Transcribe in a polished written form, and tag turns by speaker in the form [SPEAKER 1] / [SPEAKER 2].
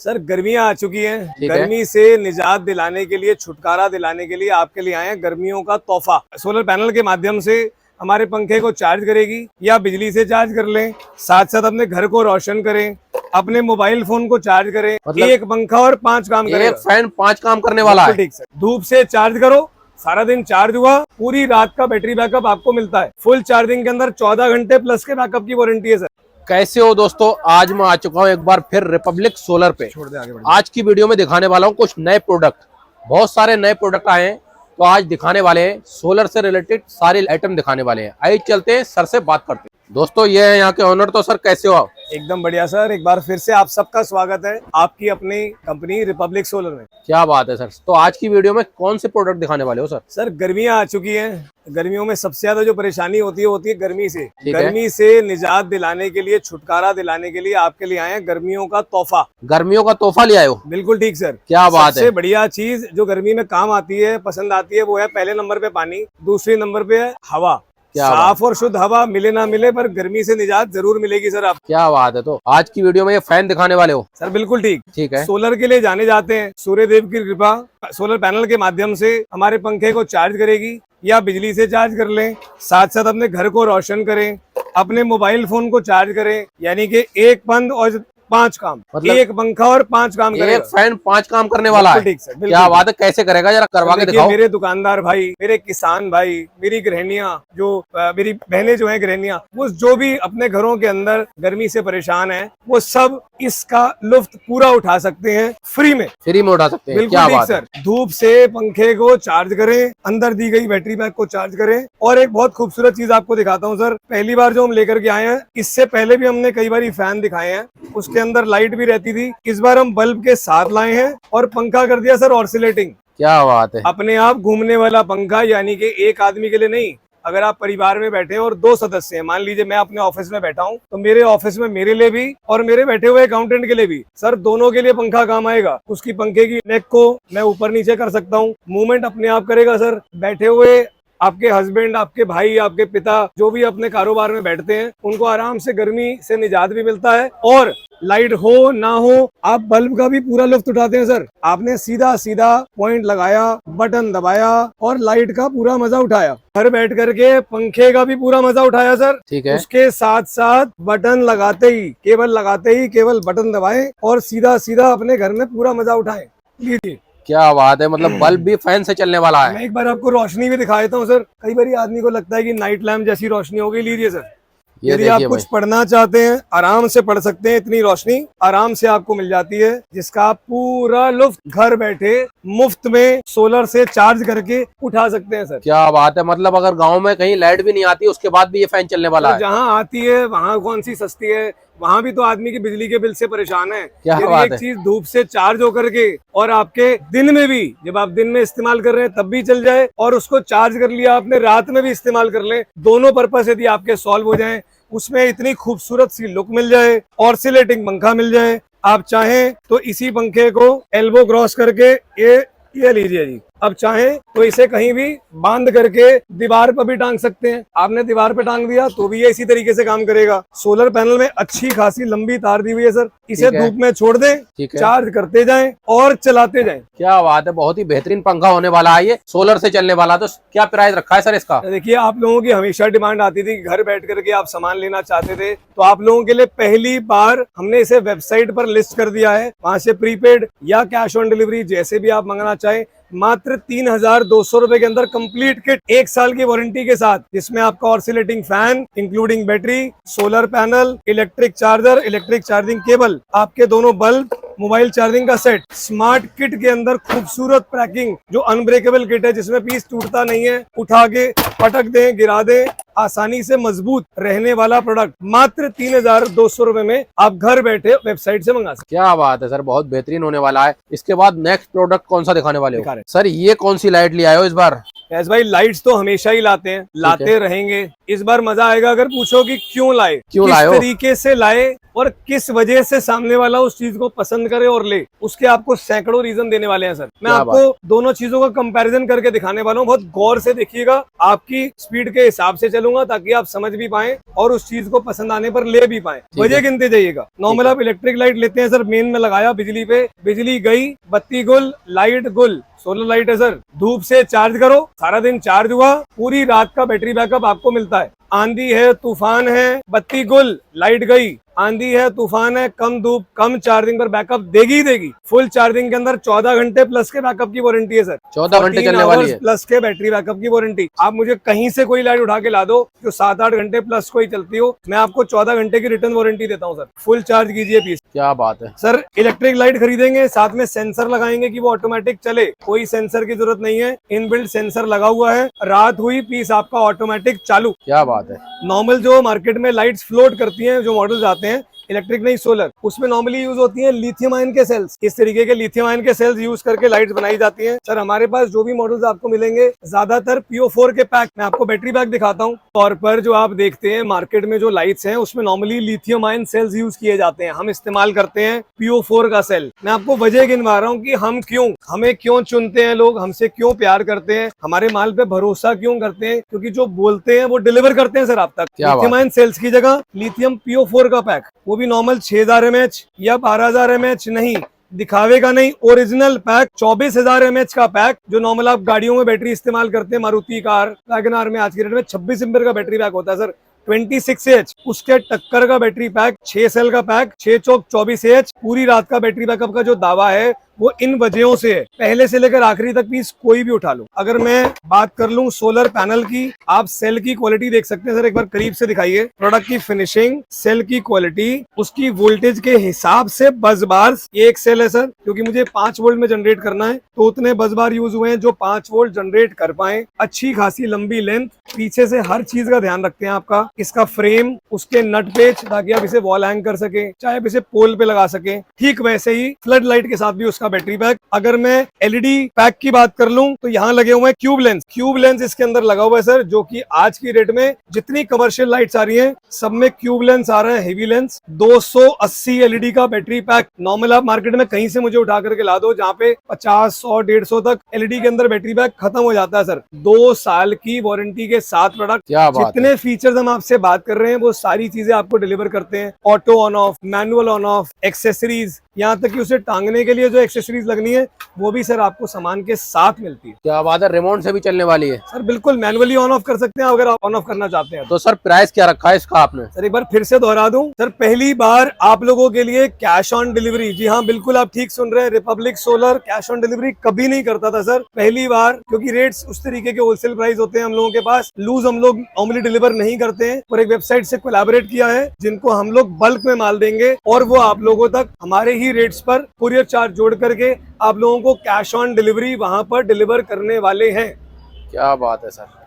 [SPEAKER 1] Sir गर्मियां आ चुकी हैं। गर्मी से निजात दिलाने के लिए, छुटकारा दिलाने के लिए आपके लिए आए हैं गर्मियों का तोहफा। सोलर पैनल के माध्यम से हमारे पंखे को चार्ज करेगी या बिजली से चार्ज कर लें, साथ साथ अपने घर को रोशन करें, अपने मोबाइल फोन को चार्ज करें। मतलब एक पंखा और 5 काम करेगा।
[SPEAKER 2] एक फैन 5 काम करने वाला है।
[SPEAKER 1] ठीक सर। धूप से चार्ज करो, सारा दिन चार्ज हुआ, पूरी रात का बैटरी बैकअप आपको मिलता है। फुल चार्जिंग के अंदर 14 घंटे प्लस के बैकअप की वारंटी है सर।
[SPEAKER 2] कैसे हो दोस्तों, आज मैं आ चुका हूँ एक बार फिर रिपब्लिक सोलर पे।
[SPEAKER 1] छोड़ दे आगे बढ़।
[SPEAKER 2] आज की वीडियो में दिखाने वाला हूँ कुछ नए प्रोडक्ट। बहुत सारे नए प्रोडक्ट आए हैं तो आज दिखाने वाले हैं, सोलर से रिलेटेड सारे आइटम दिखाने वाले हैं। आइए चलते हैं, सर से बात करते हैं। दोस्तों ये है यहाँ के ओनर। तो सर कैसे हो आप?
[SPEAKER 1] एकदम बढ़िया सर। एक बार फिर से आप सबका स्वागत है आपकी अपनी कंपनी रिपब्लिक सोलर में।
[SPEAKER 2] क्या बात है सर। तो आज की वीडियो में कौन से प्रोडक्ट दिखाने वाले हो सर?
[SPEAKER 1] सर गर्मियां आ चुकी हैं। गर्मियों में सबसे ज्यादा जो परेशानी होती है गर्मी से। गर्मी से निजात दिलाने के लिए, छुटकारा दिलाने के लिए आपके लिए आए हैं गर्मियों का तोहफा।
[SPEAKER 2] गर्मियों का तोहफा ले आए हो?
[SPEAKER 1] बिल्कुल ठीक सर।
[SPEAKER 2] क्या बात है।
[SPEAKER 1] सबसे बढ़िया चीज जो गर्मी में काम आती है, पसंद आती है, वो है पहले नंबर पे पानी, दूसरे नंबर पे है हवा। साफ और शुद्ध हवा मिले ना मिले पर गर्मी से निजात जरूर मिलेगी सर आप।
[SPEAKER 2] क्या बात है। तो आज की वीडियो में ये फैन दिखाने वाले हो?
[SPEAKER 1] सर बिल्कुल ठीक
[SPEAKER 2] है।
[SPEAKER 1] सोलर के लिए जाने जाते हैं। सूर्य देव की कृपा सोलर पैनल के माध्यम से हमारे पंखे को चार्ज करेगी या बिजली से चार्ज कर लें, साथ साथ अपने घर को रोशन करें, अपने मोबाइल फोन को चार्ज करें। यानी कि एक बंद और 5 काम। मतलब एक पंखा और 5 काम करेगा।
[SPEAKER 2] एक फैन 5 काम करने वाला है।
[SPEAKER 1] ठीक सर।
[SPEAKER 2] क्या बात है। कैसे करेगा जरा करवा के दिखाओ।
[SPEAKER 1] मेरे दुकानदार भाई, मेरे किसान भाई, मेरी गृहिणियां जो मेरी बहनें जो हैं गृहिणियां, वो जो भी अपने घरों के अंदर गर्मी से परेशान हैं, वो सब इसका लुफ्त पूरा उठा सकते हैं। फ्री में
[SPEAKER 2] उठा सकते हैं।
[SPEAKER 1] बिल्कुल ठीक सर। धूप से पंखे को चार्ज करें, अंदर दी गई बैटरी बैक को चार्ज करें। और एक बहुत खूबसूरत चीज आपको दिखाता हूँ सर। पहली बार जो हम लेकर के आए हैं, इससे पहले भी हमने कई बार फैन दिखाए हैं, उसके अंदर लाइट भी रहती थी। इस बार हम बल्ब के साथ लाए हैं और पंखा कर दिया सर ऑसिलेटिंग।
[SPEAKER 2] क्या बात है।
[SPEAKER 1] अपने आप घूमने वाला पंखा। यानी कि एक आदमी के लिए नहीं, अगर आप परिवार में बैठे हैं और 2 सदस्य हैं, मान लीजिए मैं अपने ऑफिस में बैठा हूं, तो मेरे ऑफिस में मेरे लिए भी और मेरे बैठे हुए अकाउंटेंट के लिए भी सर, दोनों के लिए पंखा काम आएगा। उसकी पंखे की नेक को मैं ऊपर नीचे कर सकता हूं, मूवमेंट अपने आप करेगा सर। बैठे हुए आपके हस्बैंड, आपके भाई, आपके पिता जो भी अपने कारोबार में बैठते हैं, उनको आराम से गर्मी से निजात भी मिलता है। और लाइट हो ना हो, आप बल्ब का भी पूरा लुत्फ उठाते हैं सर। आपने सीधा सीधा पॉइंट लगाया, बटन दबाया और लाइट का पूरा मजा उठाया। घर बैठ करके पंखे का भी पूरा मजा उठाया सर।
[SPEAKER 2] ठीक है।
[SPEAKER 1] उसके साथ साथ बटन लगाते ही, केवल बटन दबाएं और सीधा सीधा अपने घर में पूरा मजा उठाएं। लीजिए।
[SPEAKER 2] क्या बात है। मतलब बल्ब भी फैन से चलने वाला है।
[SPEAKER 1] मैं एक बार आपको रोशनी भी दिखा देता हूँ सर। कई बार आदमी को लगता है कि नाइट लैम्प जैसी रोशनी हो गई। लीजिए सर, यदि आप कुछ पढ़ना चाहते हैं, आराम से पढ़ सकते हैं। इतनी रोशनी आराम से आपको मिल जाती है, जिसका आप पूरा लुफ्त घर बैठे मुफ्त में सोलर से चार्ज करके उठा सकते हैं सर।
[SPEAKER 2] क्या बात है। मतलब अगर गांव में कहीं लाइट भी नहीं आती, उसके बाद भी ये फैन चलने वाला है।
[SPEAKER 1] जहाँ आती है वहाँ कौन सी सस्ती है, वहाँ भी तो आदमी की बिजली के बिल से परेशान है। एक चीज धूप से चार्ज होकर के और आपके दिन में भी, जब आप दिन में इस्तेमाल कर रहे हैं तब भी चल जाए, और उसको चार्ज कर लिया आपने रात में भी इस्तेमाल कर ले, दोनों पर्पस यदि आपके सॉल्व हो जाएं, उसमें इतनी खूबसूरत सी लुक मिल जाए, ऑसिलेटिंग पंखा मिल जाए। आप चाहें तो इसी पंखे को एल्बो क्रॉस करके ये लीजिए जी। अब चाहें तो इसे कहीं भी बांध करके दीवार पर भी टांग सकते हैं। आपने दीवार पे टांग दिया तो भी ये इसी तरीके से काम करेगा। सोलर पैनल में अच्छी खासी लंबी तार दी हुई है सर। इसे धूप में छोड़ दें, चार्ज करते जाएं और चलाते जाएं।
[SPEAKER 2] क्या बात है। बहुत ही बेहतरीन पंखा होने वाला है ये, सोलर से चलने वाला। तो क्या प्राइस रखा है सर इसका?
[SPEAKER 1] देखिए, आप लोगों की हमेशा डिमांड आती थी कि घर बैठ करके आप सामान लेना चाहते थे, तो आप लोगों के लिए पहली बार हमने इसे वेबसाइट पर लिस्ट कर दिया है। वहां से प्रीपेड या कैश ऑन डिलीवरी जैसे भी आप मंगाना चाहें, मात्र 3200 रुपए के अंदर कंप्लीट किट, 1 साल की वारंटी के साथ, जिसमें आपका oscillating fan including battery, solar panel, electric charger, electric charging cable, आपके दोनों बल्ब, मोबाइल चार्जिंग का सेट। स्मार्ट किट के अंदर खूबसूरत पैकिंग, जो अनब्रेकेबल किट है, जिसमें पीस टूटता नहीं है, उठा के पटक दें, गिरा दें, आसानी से मजबूत रहने वाला प्रोडक्ट मात्र 3200 रुपए में आप घर बैठे वेबसाइट से मंगा सकते।
[SPEAKER 2] क्या बात है सर, बहुत बेहतरीन होने वाला है। इसके बाद नेक्स्ट प्रोडक्ट कौन सा दिखाने वाले हो? सर ये कौन सी लाइट ले आए हो इस बार?
[SPEAKER 1] यस भाई, लाइट्स तो हमेशा ही लाते हैं, लाते रहेंगे। इस बार मजा आएगा अगर पूछो कि क्यों लाए, किस तरीके से लाए और किस वजह से सामने वाला उस चीज को पसंद करे और ले, उसके आपको सैकड़ों रीजन देने वाले हैं सर। मैं आपको दोनों चीजों का कंपैरिजन करके दिखाने वाला हूँ। बहुत गौर से देखिएगा, आपकी स्पीड के हिसाब से चलूंगा ताकि आप समझ भी पाएं और उस चीज को पसंद आने पर ले भी पाएं। वजह गिनते जाइएगा। नॉर्मल आप इलेक्ट्रिक लाइट लेते हैं सर, मेन में लगाया बिजली पे, बिजली गई, बत्ती गुल, लाइट गुल। सोलर लाइट है सर, धूप से चार्ज करो, सारा दिन चार्ज हुआ, पूरी रात का बैटरी बैकअप आपको मिलता है। आंधी है, तूफान है, बत्ती गुल, लाइट गई, आंधी है, तूफान है, कम धूप, कम चार्जिंग पर बैकअप देगी ही देगी। फुल चार्जिंग के अंदर 14 घंटे प्लस के बैकअप की वारंटी है सर।
[SPEAKER 2] 14 घंटे चलने वाली है
[SPEAKER 1] प्लस के बैटरी बैकअप की वारंटी। आप मुझे कहीं से कोई लाइट उठा के ला दो जो 7-8 घंटे प्लस को ही चलती हो, मैं आपको 14 घंटे की रिटर्न वारंटी देता हूँ सर। फुल चार्ज कीजिए पीस।
[SPEAKER 2] क्या बात है
[SPEAKER 1] सर, इलेक्ट्रिक लाइट खरीदेंगे, साथ में सेंसर लगाएंगे कि वो ऑटोमेटिक चले, कोई सेंसर की जरूरत नहीं है, इनबिल्ट सेंसर लगा हुआ है, रात हुई पीस आपका ऑटोमेटिक चालू।
[SPEAKER 2] क्या बात है।
[SPEAKER 1] नॉर्मल जो मार्केट में लाइट्स फ्लोट करती हैं, जो मॉडल्स आते हैं इलेक्ट्रिक नहीं सोलर, उसमें नॉर्मली यूज होती है लिथियम आयन के सेल्स। इस तरीके के लिथियम आयन के सेल्स यूज करके लाइट्स बनाई जाती हैं। सर, हमारे पास जो भी मॉडल्स आपको मिलेंगे ज्यादातर PO4 के पैक। मैं आपको बैटरी पैक दिखाता हूँ। तौर पर जो आप देखते हैं मार्केट में जो लाइट्स हैं उसमें normally lithium ion cells use किए जाते हैं, हम इस्तेमाल करते हैं PO4 का सेल। मैं आपको वजह गिनवा रहा हूँ कि हमें क्यों चुनते हैं लोग, हमसे क्यों प्यार करते हैं, हमारे माल पे भरोसा क्यों करते हैं, क्योंकि जो बोलते हैं वो डिलीवर करते हैं सर आप तक। लिथियम आयन सेल्स की जगह लिथियम PO4 का पैक, वो भी नॉर्मल 6000 mAh या 12000 mAh नहीं, दिखावे का नहीं, ओरिजिनल पैक 24000 mAh का पैक, जो नॉर्मल आप गाड़ियों में बैटरी इस्तेमाल करते हैं, मारुति कार, वैगनआर में आज की डेट में 26 एम्पीयर का बैटरी पैक होता है सर, 26Ah। उसके टक्कर का बैटरी पैक, 6 सेल का पैक, 6 चौक 24Ah। पूरी रात का बैटरी बैकअप का जो दावा है वो इन वजहों से है। पहले से लेकर आखिरी तक पीस कोई भी उठा लो। अगर मैं बात कर लूं सोलर पैनल की, आप सेल की क्वालिटी देख सकते हैं सर, एक बार करीब से दिखाइए। प्रोडक्ट की फिनिशिंग, सेल की क्वालिटी, उसकी वोल्टेज के हिसाब से बस बार। ये एक सेल है सर, क्योंकि मुझे 5 वोल्ट में जनरेट करना है तो उतने बस बार यूज हुए हैं जो 5 वोल्ट जनरेट कर पाए। अच्छी खासी लंबी लेंथ, पीछे से हर चीज का ध्यान रखते हैं आपका, इसका फ्रेम, उसके नट पेच, ताकि आप इसे वॉल हैंग कर सके, चाहे आप इसे पोल पे लगा सके। ठीक वैसे ही फ्लड लाइट के साथ भी उसका बैटरी पैक। अगर मैं LED पैक की बात कर लूं तो यहाँ लगे हुए हैं क्यूब लेंस इसके अंदर लगा हुआ है सर, जो कि आज की डेट में जितनी कमर्शियल लाइट्स आ रही हैं सब में क्यूब लेंस आ रहे हैं, हेवी लेंस। 280 LED का बैटरी पैक। नॉर्मल आप मार्केट में कहीं से मुझे उठा करके ला दो जहाँ पे 50, 100, 150 तक LED के अंदर बैटरी पैक खत्म हो जाता है सर। 2 साल की वारंटी के साथ प्रोडक्ट। जितने फीचर्स हम आपसे बात कर रहे हैं वो सारी चीजें आपको डिलीवर करते हैं। Auto on off, manual on off, accessories, यहाँ तक कि उसे टांगने के लिए जो एक्सेसरीज लगनी है वो भी सर आपको सामान के साथ मिलती है।
[SPEAKER 2] क्या बात है। रिमोट से भी चलने वाली है
[SPEAKER 1] सर, बिल्कुल मैनुअली ऑन ऑफ कर सकते हैं अगर आप ऑन ऑफ करना चाहते हैं
[SPEAKER 2] तो। सर, प्राइस क्या रखा है इसका आपने?
[SPEAKER 1] सर, एक बार फिर से दोहरा दूं सर, पहली बार आप लोगों के लिए कैश ऑन डिलीवरी। जी हाँ, बिल्कुल आप ठीक सुन रहे हैं, Republic solar cash on delivery कभी नहीं करता था सर, पहली बार। क्योंकि रेट्स उस तरीके के होलसेल प्राइस होते हैं हम लोगों के पास, लूज हम लोग नॉर्मली डिलीवर नहीं करते हैं। और एक वेबसाइट से कोलैबोरेट किया है जिनको हम लोग बल्क में माल देंगे और वो आप लोगों तक हमारे ही रेट्स पर कुरियर चार्ज जोड़ करके आप लोगों को कैश ऑन डिलीवरी वहां पर डिलीवर करने वाले हैं।
[SPEAKER 2] क्या बात है सर।